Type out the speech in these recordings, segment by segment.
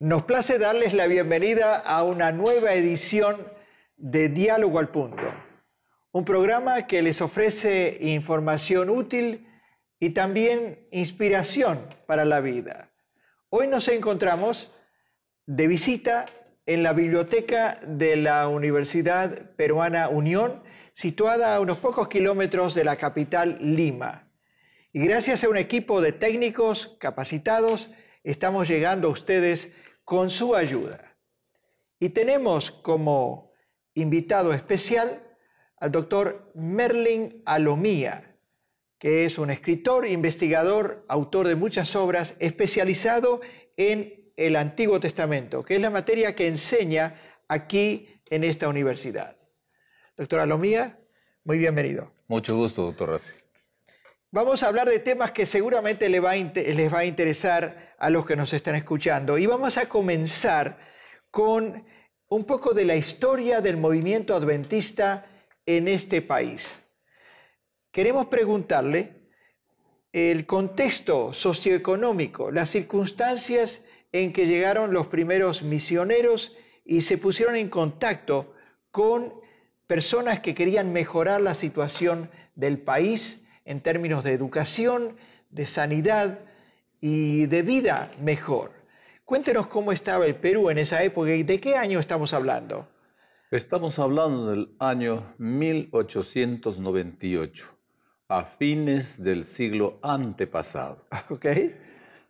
Nos place darles la bienvenida a una nueva edición de Diálogo al Punto, un programa que les ofrece información útil y también inspiración para la vida. Hoy nos encontramos de visita en la biblioteca de la Universidad Peruana Unión, situada a unos pocos kilómetros de la capital Lima. Y gracias a un equipo de técnicos capacitados, estamos llegando a ustedes con su ayuda. Y tenemos como invitado especial al doctor Merlin Alomía, que es un escritor, investigador, autor de muchas obras, especializado en el Antiguo Testamento, que es la materia que enseña aquí en esta universidad. Doctor Alomía, muy bienvenido. Mucho gusto, doctor Rossi. Vamos a hablar de temas que seguramente les va a interesar a los que nos están escuchando. Y vamos a comenzar con un poco de la historia del movimiento adventista en este país. Queremos preguntarle el contexto socioeconómico, las circunstancias en que llegaron los primeros misioneros y se pusieron en contacto con personas que querían mejorar la situación del país en términos de educación, de sanidad y de vida mejor. Cuéntenos cómo estaba el Perú en esa época y de qué año estamos hablando. Estamos hablando del año 1898, a fines del siglo antepasado. Okay.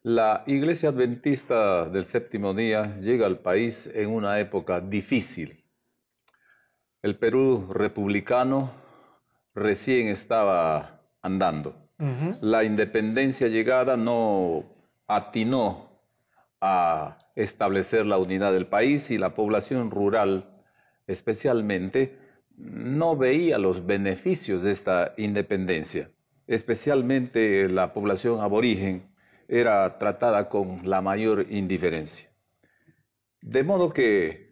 La Iglesia Adventista del Séptimo Día llega al país en una época difícil. El Perú republicano recién estaba andando. La independencia llegada no atinó a establecer la unidad del país y la población rural especialmente no veía los beneficios de esta independencia. Especialmente la población aborigen era tratada con la mayor indiferencia. De modo que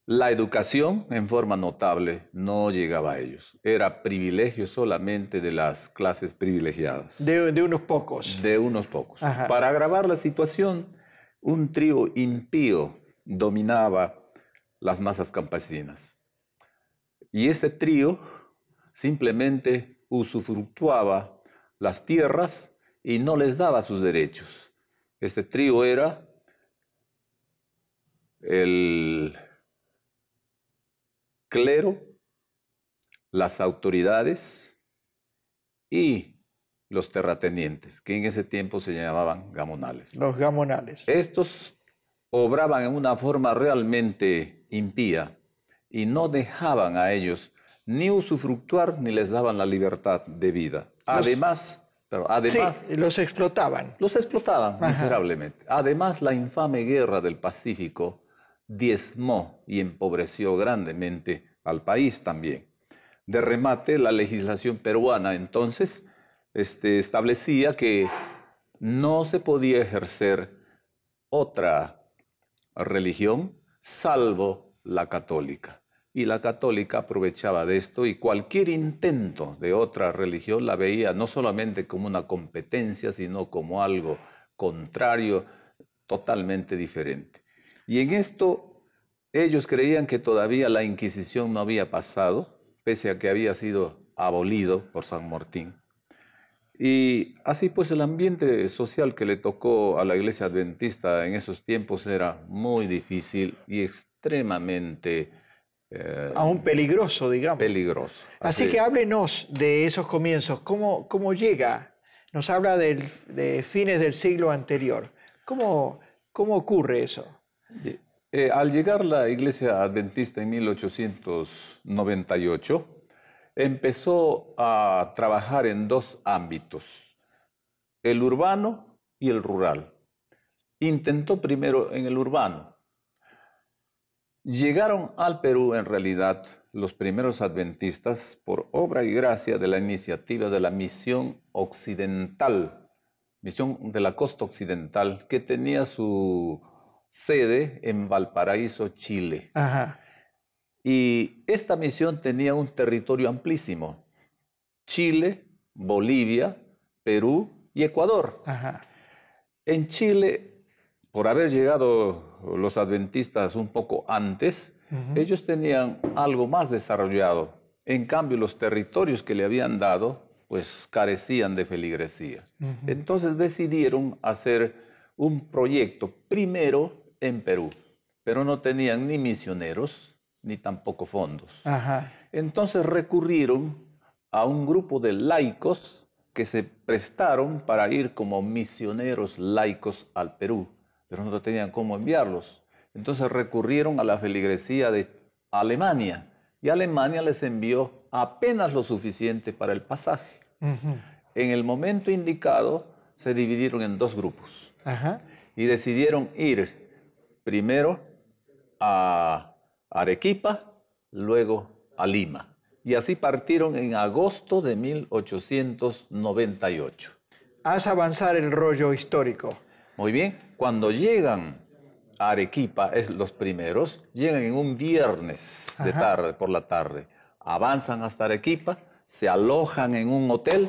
la educación, en forma notable, no llegaba a ellos. Era privilegio solamente de las clases privilegiadas. De unos pocos. De unos pocos. Ajá. Para agravar la situación, un trío impío dominaba las masas campesinas. Y este trío simplemente usufructuaba las tierras y no les daba sus derechos. Este trío era el clero, las autoridades y los terratenientes, que en ese tiempo se llamaban gamonales. Los gamonales. Estos obraban en una forma realmente impía y no dejaban a ellos ni usufructuar ni les daban la libertad de vida. Además, sí, los explotaban. Los explotaban miserablemente. Además, la infame guerra del Pacífico diezmó y empobreció grandemente al país también. De remate, la legislación peruana entonces establecía que no se podía ejercer otra religión salvo la católica. Y la católica aprovechaba de esto y cualquier intento de otra religión la veía no solamente como una competencia, sino como algo contrario, totalmente diferente. Y en esto ellos creían que todavía la Inquisición no había pasado, pese a que había sido abolido por San Martín. Y así pues el ambiente social que le tocó a la Iglesia Adventista en esos tiempos era muy difícil y extremadamente aún peligroso, digamos. Peligroso. Así que háblenos de esos comienzos. ¿Cómo llega? Nos habla de fines del siglo anterior. ¿Cómo ocurre eso? Al llegar la Iglesia Adventista en 1898, empezó a trabajar en dos ámbitos, el urbano y el rural. Intentó primero en el urbano. Llegaron al Perú, en realidad, los primeros adventistas por obra y gracia de la iniciativa de la Misión Occidental, Misión de la Costa Occidental, que tenía su sede en Valparaíso, Chile. Ajá. Y esta misión tenía un territorio amplísimo: Chile, Bolivia, Perú y Ecuador. Ajá. En Chile por haber llegado los adventistas un poco antes, ellos tenían algo más desarrollado. En cambio, los territorios que le habían dado, pues carecían de feligresía. Entonces decidieron hacer un proyecto primero en Perú, pero no tenían ni misioneros ni tampoco fondos. Entonces recurrieron a un grupo de laicos que se prestaron para ir como misioneros laicos al Perú, pero no tenían cómo enviarlos. Entonces recurrieron a la feligresía de Alemania, y Alemania les envió apenas lo suficiente para el pasaje. En el momento indicado se dividieron en dos grupos y decidieron ir primero a Arequipa, luego a Lima. Y así partieron en agosto de 1898. Haz avanzar el rollo histórico. Muy bien, cuando llegan a Arequipa, los primeros, llegan en un viernes de tarde, por la tarde. Avanzan hasta Arequipa, se alojan en un hotel,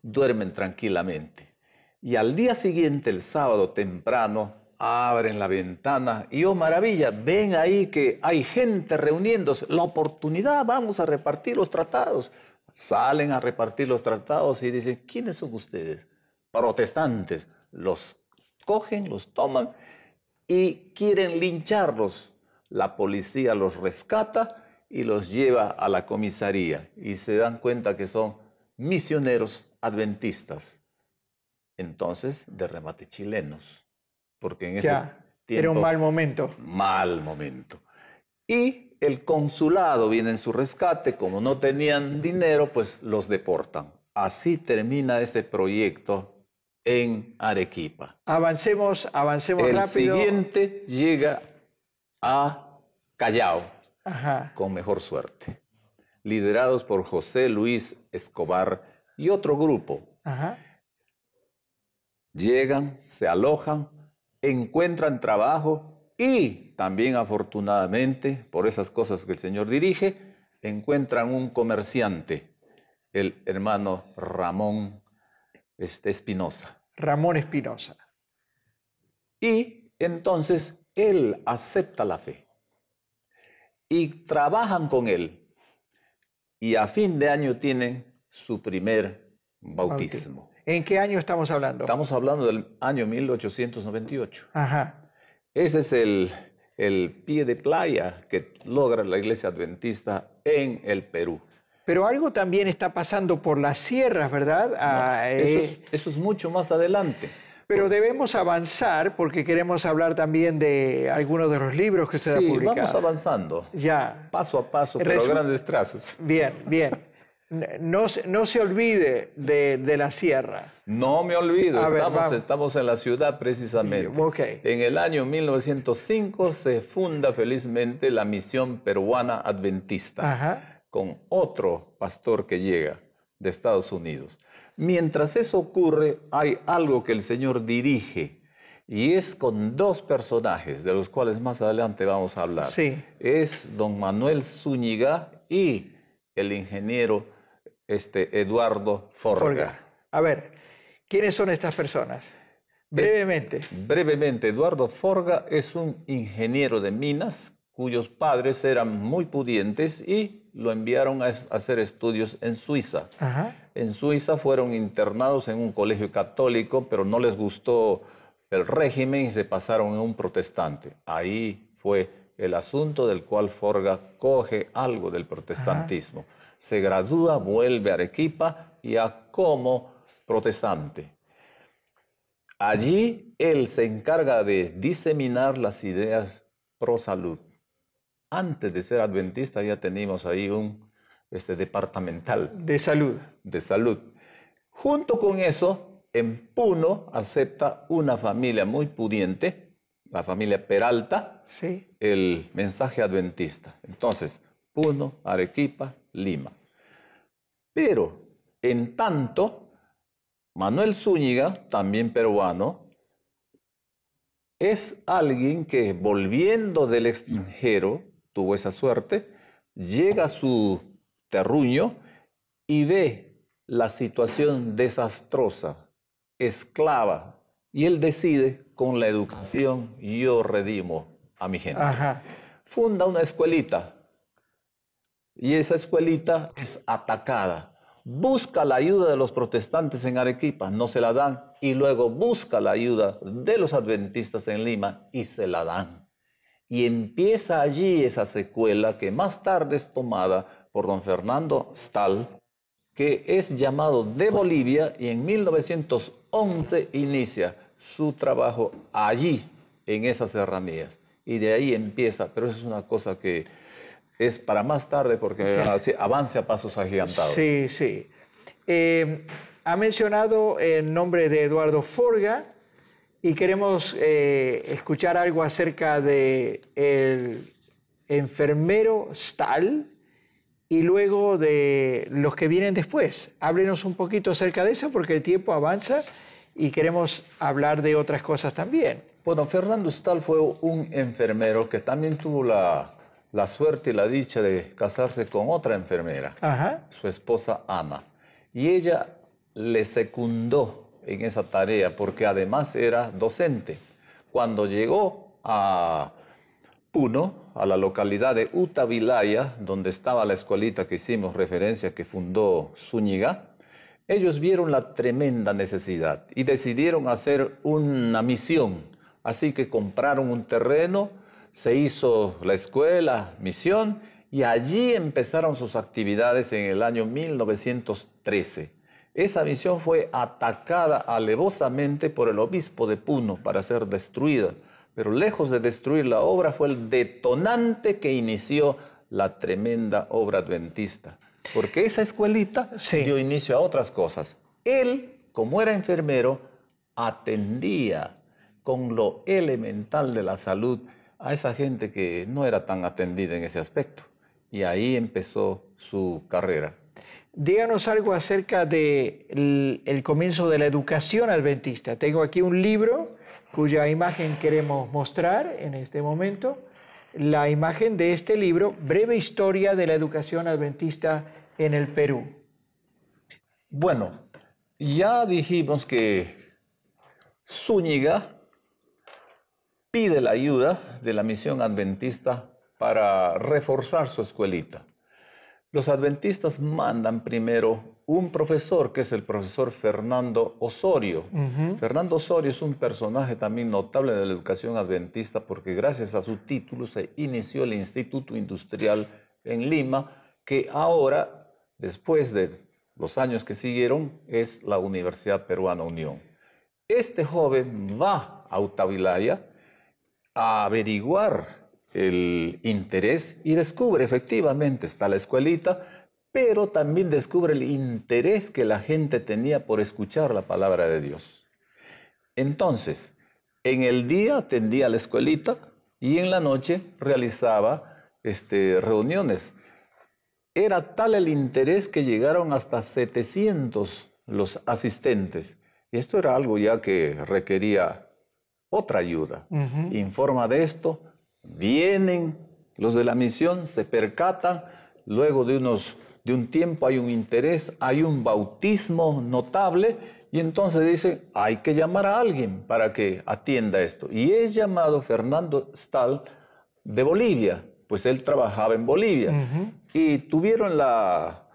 duermen tranquilamente. Y al día siguiente, el sábado temprano, abren la ventana y, oh maravilla, ven ahí que hay gente reuniéndose. La oportunidad, vamos a repartir los tratados. Salen a repartir los tratados y dicen, ¿quiénes son ustedes? Protestantes. Los cogen, los toman y quieren lincharlos. La policía los rescata y los lleva a la comisaría y se dan cuenta que son misioneros adventistas. Entonces, de remate chilenos. Porque en ese tiempo... Era un mal momento. Mal momento. Y el consulado viene en su rescate. Como no tenían dinero, pues los deportan. Así termina ese proyecto en Arequipa. Avancemos rápido. El siguiente llega a Callao, con mejor suerte. Liderados por José Luis Escobar y otro grupo. Llegan, se alojan, encuentran trabajo y también afortunadamente, por esas cosas que el Señor dirige, encuentran un comerciante, el hermano Ramón Espinosa. Ramón Espinosa. Y entonces él acepta la fe y trabajan con él y a fin de año tienen su primer bautismo. ¿En qué año estamos hablando? Estamos hablando del año 1898. Ese es el pie de playa que logra la Iglesia Adventista en el Perú. Pero algo también está pasando por las sierras, ¿verdad? Eso es mucho más adelante. Pero debemos avanzar porque queremos hablar también de algunos de los libros que usted ha publicado. Sí, vamos avanzando. Ya. Paso a paso, pero grandes trazos. Bien, bien. No se olvide de la sierra. No me olvido, estamos en la ciudad precisamente. En el año 1905 se funda felizmente la Misión Peruana Adventista, con otro pastor que llega de Estados Unidos. Mientras eso ocurre, hay algo que el Señor dirige, y es con dos personajes, de los cuales más adelante vamos a hablar. Sí. Es don Manuel Zúñiga y el ingeniero Eduardo Forga. A ver, ¿quiénes son estas personas? Brevemente. Brevemente, Eduardo Forga es un ingeniero de minas cuyos padres eran muy pudientes y lo enviaron a hacer estudios en Suiza. En Suiza fueron internados en un colegio católico, pero no les gustó el régimen y se pasaron en un protestante. Ahí fue el asunto del cual Forga coge algo del protestantismo. Se gradúa, vuelve a Arequipa ya como protestante. Allí él se encarga de diseminar las ideas pro salud. Antes de ser adventista ya teníamos ahí un departamental. De salud. De salud. Junto con eso, en Puno acepta una familia muy pudiente, la familia Peralta, el mensaje adventista. Entonces, Puno, Arequipa, Lima. Pero, en tanto, Manuel Zúñiga, también peruano, es alguien que, volviendo del extranjero, tuvo esa suerte, llega a su terruño y ve la situación desastrosa, esclava Y él decide, con la educación yo redimo a mi gente. Ajá. Funda una escuelita y esa escuelita es atacada. Busca la ayuda de los protestantes en Arequipa, no se la dan, y luego busca la ayuda de los adventistas en Lima y se la dan. Y empieza allí esa secuela que más tarde es tomada por don Fernando Stahl, que es llamado de Bolivia, y en 1911 inicia su trabajo allí, en esas serranías. Y de ahí empieza, pero eso es una cosa que es para más tarde porque sí, avance a pasos agigantados. Sí, sí. Ha mencionado el nombre de Eduardo Forga y queremos escuchar algo acerca de el enfermero Stahl y luego de los que vienen después. Háblenos un poquito acerca de eso porque el tiempo avanza y queremos hablar de otras cosas también. Bueno, Fernando Stahl fue un enfermero que también tuvo la suerte y la dicha de casarse con otra enfermera, Ajá. su esposa Ana. Y ella le secundó en esa tarea porque además era docente. Cuando llegó a Puno, a la localidad de Utavilaya, donde estaba la escuelita que hicimos referencia que fundó Zúñiga, ellos vieron la tremenda necesidad y decidieron hacer una misión. Así que compraron un terreno, se hizo la escuela, misión, y allí empezaron sus actividades en el año 1913. Esa misión fue atacada alevosamente por el obispo de Puno para ser destruida, pero lejos de destruir la obra fue el detonante que inició la tremenda obra adventista, porque esa escuelita dio inicio a otras cosas. Él, como era enfermero, atendía con lo elemental de la salud a esa gente que no era tan atendida en ese aspecto. Y ahí empezó su carrera. Díganos algo acerca del comienzo de la educación adventista. Tengo aquí un libro cuya imagen queremos mostrar en este momento. La imagen de este libro, Breve Historia de la Educación Adventista en el Perú. Bueno, ya dijimos que Zúñiga pide la ayuda de la misión adventista para reforzar su escuelita. Los adventistas mandan primero un profesor, que es el profesor Fernando Osorio. Fernando Osorio es un personaje también notable de la educación adventista porque gracias a su título se inició el Instituto Industrial en Lima, que ahora, después de los años que siguieron, es la Universidad Peruana Unión. Este joven va a Utavilaya a averiguar el interés y descubre efectivamente está la escuelita, pero también descubre el interés que la gente tenía por escuchar la palabra de Dios. Entonces, en el día atendía la escuelita y en la noche realizaba reuniones. Era tal el interés que llegaron hasta 700 los asistentes. Y esto era algo ya que requería otra ayuda. Informa de esto, vienen los de la misión, se percatan, luego de un tiempo hay un interés, hay un bautismo notable, y entonces dice, hay que llamar a alguien para que atienda esto. Y es llamado Fernando Stahl de Bolivia, pues él trabajaba en Bolivia. Y tuvieron la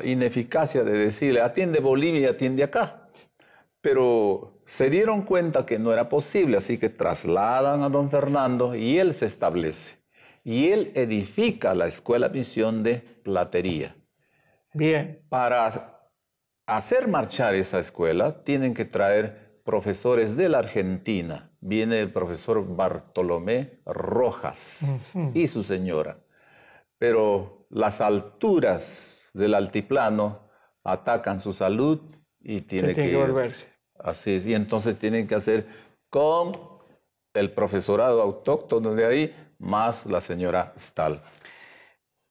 ineficacia de decirle, atiende Bolivia y atiende acá. Pero se dieron cuenta que no era posible, así que trasladan a don Fernando y él se establece. Y él edifica la Escuela Misión de Platería. Bien. Para hacer marchar esa escuela, tienen que traer profesores de la Argentina. Viene el profesor Bartolomé Rojas y su señora. Pero las alturas del altiplano atacan su salud y tiene que volverse. Así es, y entonces tienen que hacer con el profesorado autóctono de ahí, más la señora Stahl.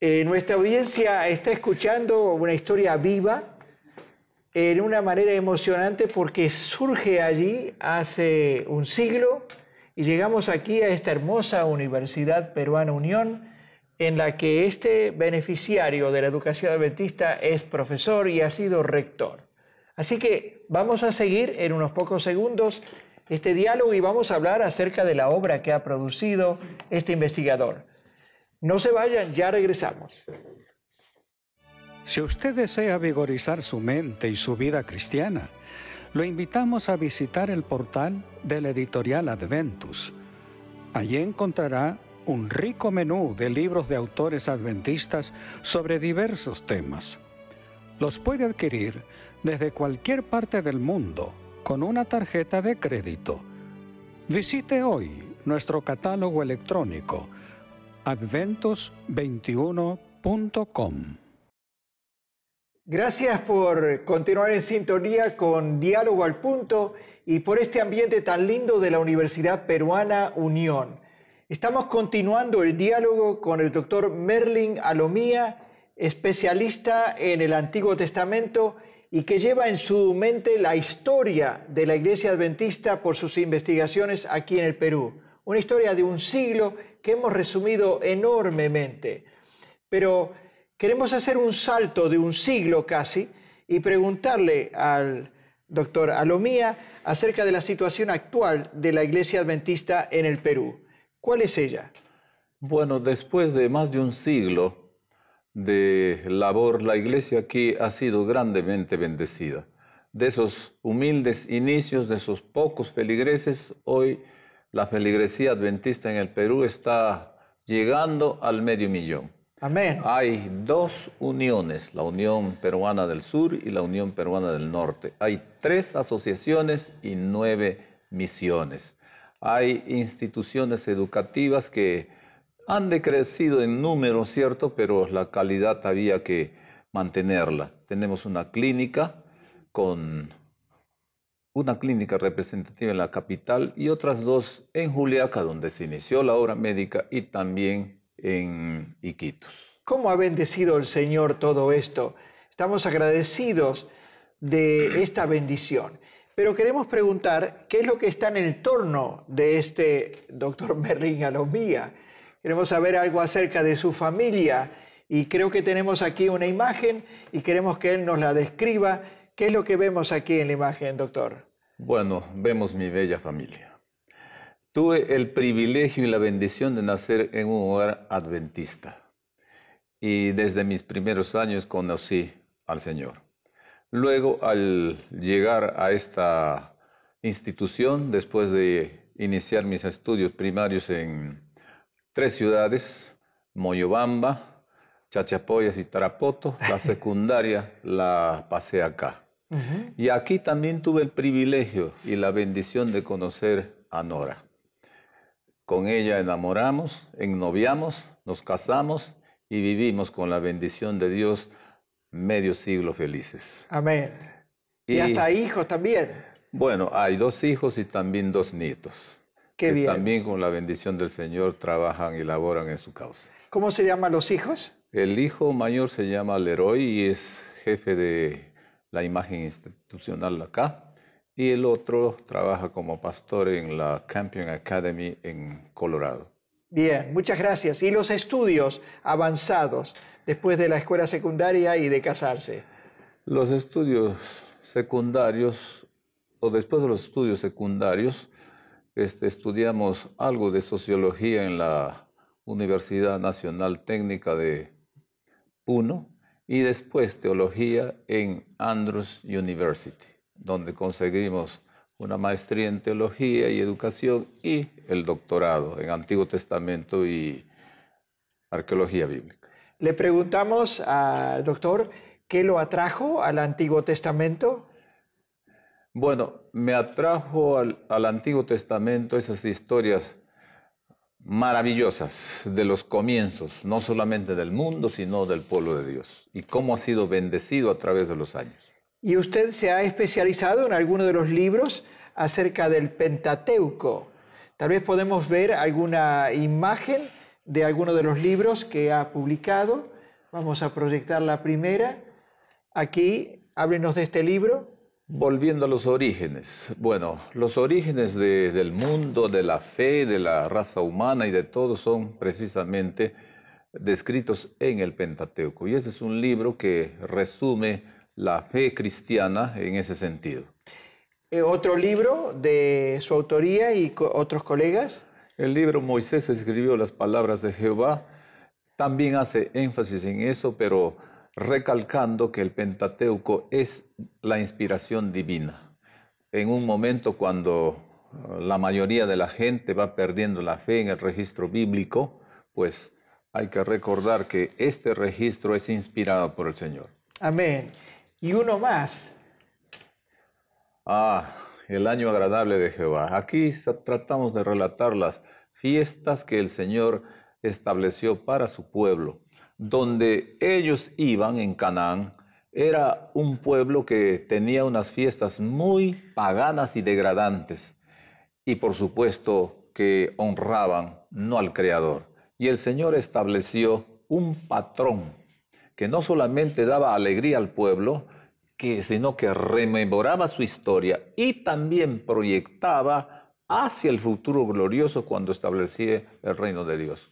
Nuestra audiencia está escuchando una historia viva en una manera emocionante porque surge allí hace un siglo y llegamos aquí a esta hermosa Universidad Peruana Unión en la que este beneficiario de la educación adventista es profesor y ha sido rector. Así que vamos a seguir en unos pocos segundos este diálogo y vamos a hablar acerca de la obra que ha producido este investigador. No se vayan, ya regresamos. Si usted desea vigorizar su mente y su vida cristiana, lo invitamos a visitar el portal de la editorial Adventus. Allí encontrará un rico menú de libros de autores adventistas sobre diversos temas. Los puede adquirir desde cualquier parte del mundo con una tarjeta de crédito. Visite hoy nuestro catálogo electrónico adventus21.com. Gracias por continuar en sintonía con Diálogo al Punto y por este ambiente tan lindo de la Universidad Peruana Unión. Estamos continuando el diálogo con el doctor Merlin Alomía, especialista en el Antiguo Testamento y que lleva en su mente la historia de la Iglesia Adventista por sus investigaciones aquí en el Perú. Una historia de un siglo que hemos resumido enormemente. Pero queremos hacer un salto de un siglo casi y preguntarle al doctor Alomía acerca de la situación actual de la Iglesia Adventista en el Perú. ¿Cuál es ella? Bueno, después de más de un siglo de labor, la Iglesia aquí ha sido grandemente bendecida. De esos humildes inicios, de esos pocos feligreses, hoy la feligresía adventista en el Perú está llegando al 500,000. Amén. Hay dos uniones, la Unión Peruana del Sur y la Unión Peruana del Norte. Hay 3 asociaciones y 9 misiones. Hay instituciones educativas que han decrecido en número, ¿cierto? Pero la calidad había que mantenerla. Tenemos una clínica representativa en la capital y otras 2 en Juliaca, donde se inició la obra médica, y también en Iquitos. ¿Cómo ha bendecido el Señor todo esto? Estamos agradecidos de esta bendición. Pero queremos preguntar, ¿qué es lo que está en el torno de este doctor Merlin Alomía? Queremos saber algo acerca de su familia y creo que tenemos aquí una imagen y queremos que él nos la describa. ¿Qué es lo que vemos aquí en la imagen, doctor? Bueno, vemos mi bella familia. Tuve el privilegio y la bendición de nacer en un hogar adventista y desde mis primeros años conocí al Señor. Luego, al llegar a esta institución, después de iniciar mis estudios primarios en 3 ciudades, Moyobamba, Chachapoyas y Tarapoto, la secundaria la pasé acá. Y aquí también tuve el privilegio y la bendición de conocer a Nora. Con ella ennoviamos, nos casamos y vivimos con la bendición de Dios medio siglo felices. Amén. Y hasta hijos también. Bueno, hay 2 hijos y también 2 nietos. Qué bien. También con la bendición del Señor trabajan y laboran en su causa. ¿Cómo se llaman los hijos? El hijo mayor se llama Leroy y es jefe de la imagen institucional acá. Y el otro trabaja como pastor en la Campion Academy en Colorado. Bien, muchas gracias. ¿Y los estudios avanzados después de la escuela secundaria y de casarse? Los estudios secundarios, o después de los estudios secundarios, estudiamos algo de sociología en la Universidad Nacional Técnica de Puno y después teología en Andrews University, donde conseguimos una maestría en teología y educación y el doctorado en Antiguo Testamento y arqueología bíblica. Le preguntamos al doctor qué lo atrajo al Antiguo Testamento. Bueno, me atrajo al Antiguo Testamento esas historias maravillosas de los comienzos, no solamente del mundo, sino del pueblo de Dios, y cómo ha sido bendecido a través de los años. ¿Y usted se ha especializado en alguno de los libros acerca del Pentateuco? Tal vez podemos ver alguna imagen de alguno de los libros que ha publicado. Vamos a proyectar la primera. Aquí, háblenos de este libro. Volviendo a los orígenes. Bueno, los orígenes del mundo, de la fe, de la raza humana y de todo son precisamente descritos en el Pentateuco. Y este es un libro que resume la fe cristiana en ese sentido. ¿Otro libro de su autoría y otros colegas? El libro Moisés escribió las palabras de Jehová, también hace énfasis en eso, pero recalcando que el Pentateuco es la inspiración divina. En un momento cuando la mayoría de la gente va perdiendo la fe en el registro bíblico, pues hay que recordar que este registro es inspirado por el Señor. Amén. Y uno más. El año agradable de Jehová. Aquí tratamos de relatar las fiestas que el Señor estableció para su pueblo. Donde ellos iban en Canaán, era un pueblo que tenía unas fiestas muy paganas y degradantes. Y por supuesto que honraban no al Creador. Y el Señor estableció un patrón que no solamente daba alegría al pueblo, sino que rememoraba su historia y también proyectaba hacia el futuro glorioso cuando establecía el reino de Dios.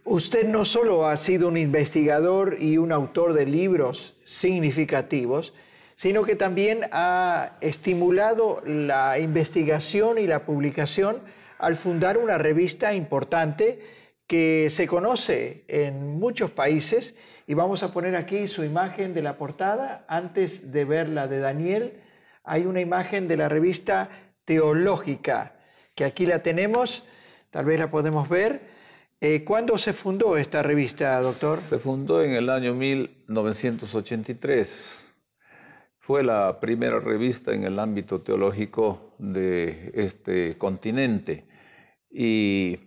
Usted no solo ha sido un investigador y un autor de libros significativos, sino que también ha estimulado la investigación y la publicación al fundar una revista importante que se conoce en muchos países. Y vamos a poner aquí su imagen de la portada. Antes de ver la de Daniel, hay una imagen de la revista Teológica, que aquí la tenemos, tal vez la podemos ver. ¿Cuándo se fundó esta revista, doctor? Se fundó en el año 1983. Fue la primera revista en el ámbito teológico de este continente. Y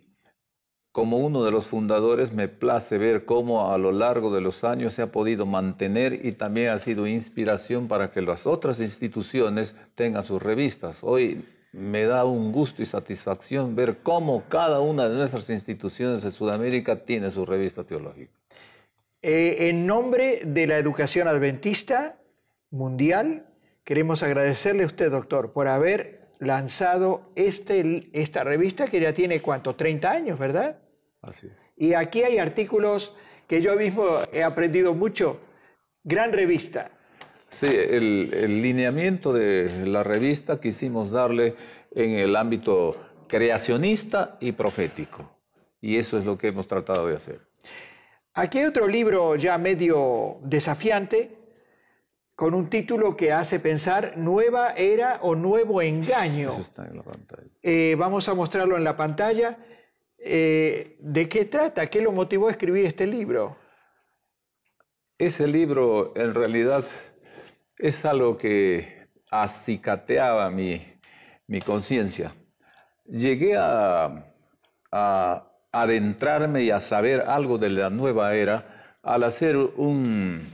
como uno de los fundadores, me place ver cómo a lo largo de los años se ha podido mantener y también ha sido inspiración para que las otras instituciones tengan sus revistas. Hoy me da un gusto y satisfacción ver cómo cada una de nuestras instituciones de Sudamérica tiene su revista teológica. En nombre de la educación adventista mundial, queremos agradecerle a usted, doctor, por haber lanzado esta revista que ya tiene, ¿cuánto? 30 años, ¿verdad? Así es. Y aquí hay artículos que yo mismo he aprendido mucho. Gran revista. Sí, el lineamiento de la revista quisimos darle en el ámbito creacionista y profético. Y eso es lo que hemos tratado de hacer. Aquí hay otro libro ya medio desafiante, con un título que hace pensar Nueva Era o Nuevo Engaño. Eso está en la pantalla. Vamos a mostrarlo en la pantalla. ¿De qué trata? ¿Qué lo motivó a escribir este libro? Ese libro en realidad es algo que acicateaba mi conciencia. Llegué a adentrarme y a saber algo de la nueva era al hacer un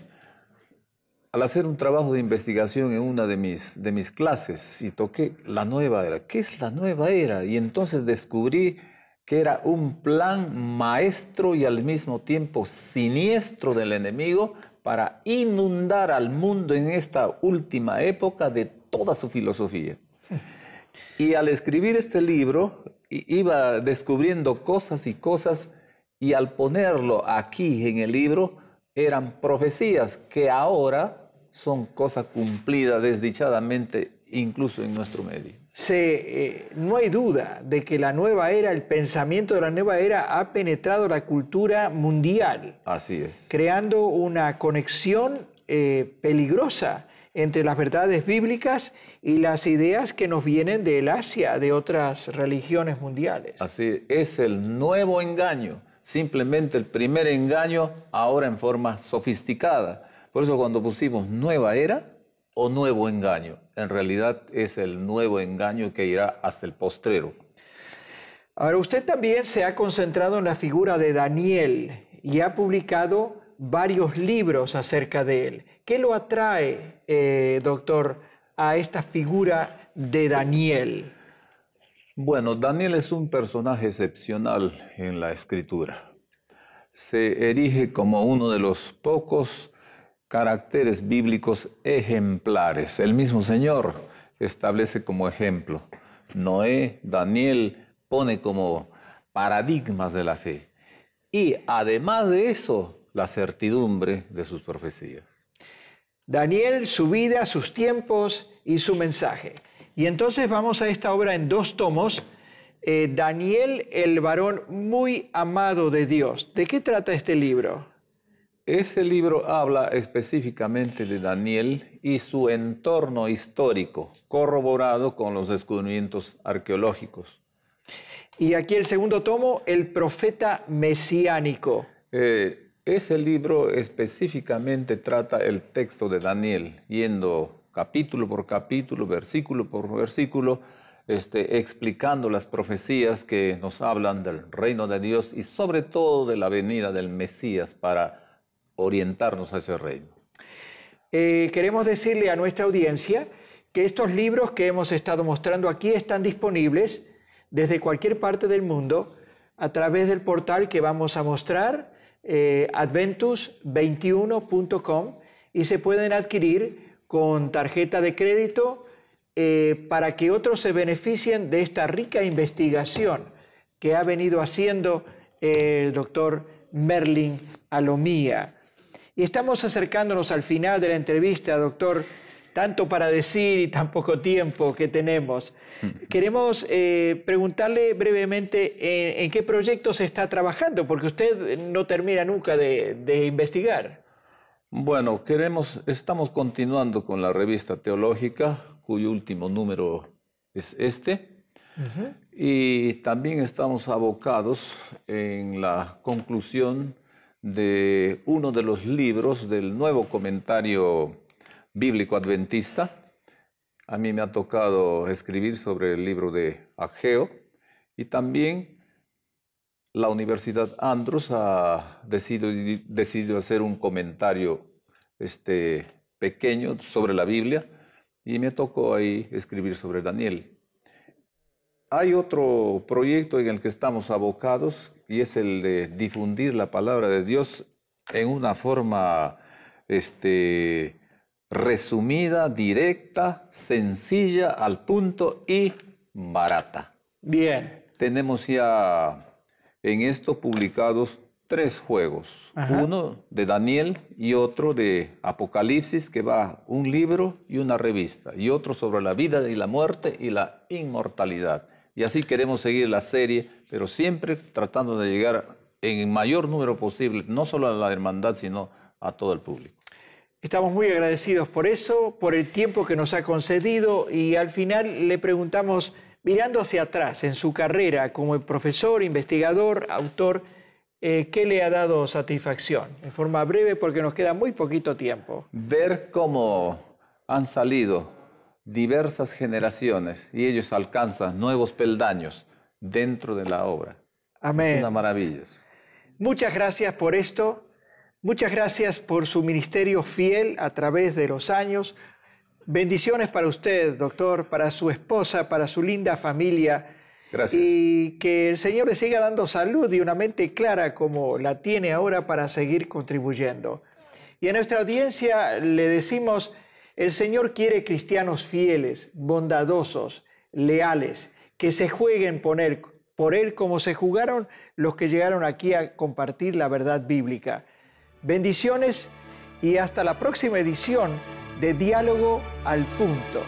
trabajo de investigación en una de mis clases y toqué la nueva era. ¿Qué es la nueva era? Y entonces descubrí que era un plan maestro y al mismo tiempo siniestro del enemigo para inundar al mundo en esta última época de toda su filosofía. Y al escribir este libro, iba descubriendo cosas y cosas, y al ponerlo aquí en el libro, eran profecías que ahora son cosas cumplidas desdichadamente, incluso en nuestro medio. No hay duda de que la nueva era, el pensamiento de la nueva era ha penetrado la cultura mundial. Así es. Creando una conexión peligrosa entre las verdades bíblicas y las ideas que nos vienen del Asia, de otras religiones mundiales. Así es el nuevo engaño, simplemente el primer engaño ahora en forma sofisticada. Por eso cuando pusimos nueva era o nuevo engaño, en realidad es el nuevo engaño que irá hasta el postrero. Ahora, usted también se ha concentrado en la figura de Daniel y ha publicado varios libros acerca de él. ¿Qué lo atrae, doctor, a esta figura de Daniel? Bueno, Daniel es un personaje excepcional en la Escritura. Se erige como uno de los pocos caracteres bíblicos ejemplares. El mismo Señor establece como ejemplo. Noé, Daniel pone como paradigmas de la fe. Y además de eso, la certidumbre de sus profecías. Daniel, su vida, sus tiempos y su mensaje. Y entonces vamos a esta obra en 2 tomos. Daniel, el varón muy amado de Dios. ¿De qué trata este libro? Ese libro habla específicamente de Daniel y su entorno histórico, corroborado con los descubrimientos arqueológicos. Y aquí el 2.º tomo, el profeta mesiánico. Ese libro específicamente trata el texto de Daniel, yendo capítulo por capítulo, versículo por versículo, explicando las profecías que nos hablan del reino de Dios y sobre todo de la venida del Mesías para orientarnos a ese reino. Queremos decirle a nuestra audiencia que estos libros que hemos estado mostrando aquí están disponibles desde cualquier parte del mundo a través del portal que vamos a mostrar, adventus21.com, y se pueden adquirir con tarjeta de crédito para que otros se beneficien de esta rica investigación que ha venido haciendo el doctor Merlin Alomía. Y estamos acercándonos al final de la entrevista, doctor, tanto para decir y tan poco tiempo que tenemos. Queremos preguntarle brevemente en qué proyectos se está trabajando, porque usted no termina nunca de investigar. Bueno, estamos continuando con la revista teológica, cuyo último número es este. Y también estamos abocados en la conclusión de uno de los libros del nuevo comentario bíblico adventista. A mí me ha tocado escribir sobre el libro de Ageo, y también la Universidad Andros ha decidido hacer un comentario pequeño sobre la Biblia, y me tocó ahí escribir sobre Daniel. Hay otro proyecto en el que estamos abocados, y es el de difundir la palabra de Dios en una forma resumida, directa, sencilla, al punto y barata. Bien. Tenemos ya en esto publicados 3 juegos. Ajá. Uno de Daniel y otro de Apocalipsis, que va un libro y una revista, y otro sobre la vida y la muerte y la inmortalidad. Y así queremos seguir la serie, pero siempre tratando de llegar en el mayor número posible, no solo a la hermandad, sino a todo el público. Estamos muy agradecidos por eso, por el tiempo que nos ha concedido, y al final le preguntamos, mirando hacia atrás en su carrera como profesor, investigador, autor, ¿qué le ha dado satisfacción? En forma breve, porque nos queda muy poquito tiempo. Ver cómo han salido diversas generaciones y ellos alcanzan nuevos peldaños dentro de la obra. Amén. Es una maravilla. Muchas gracias por esto. Muchas gracias por su ministerio fiel a través de los años. Bendiciones para usted, doctor, para su esposa, para su linda familia. Gracias. Y que el Señor le siga dando salud y una mente clara como la tiene ahora para seguir contribuyendo. Y a nuestra audiencia le decimos, el Señor quiere cristianos fieles, bondadosos, leales, que se jueguen por Él como se jugaron los que llegaron aquí a compartir la verdad bíblica. Bendiciones y hasta la próxima edición de Diálogo al Punto.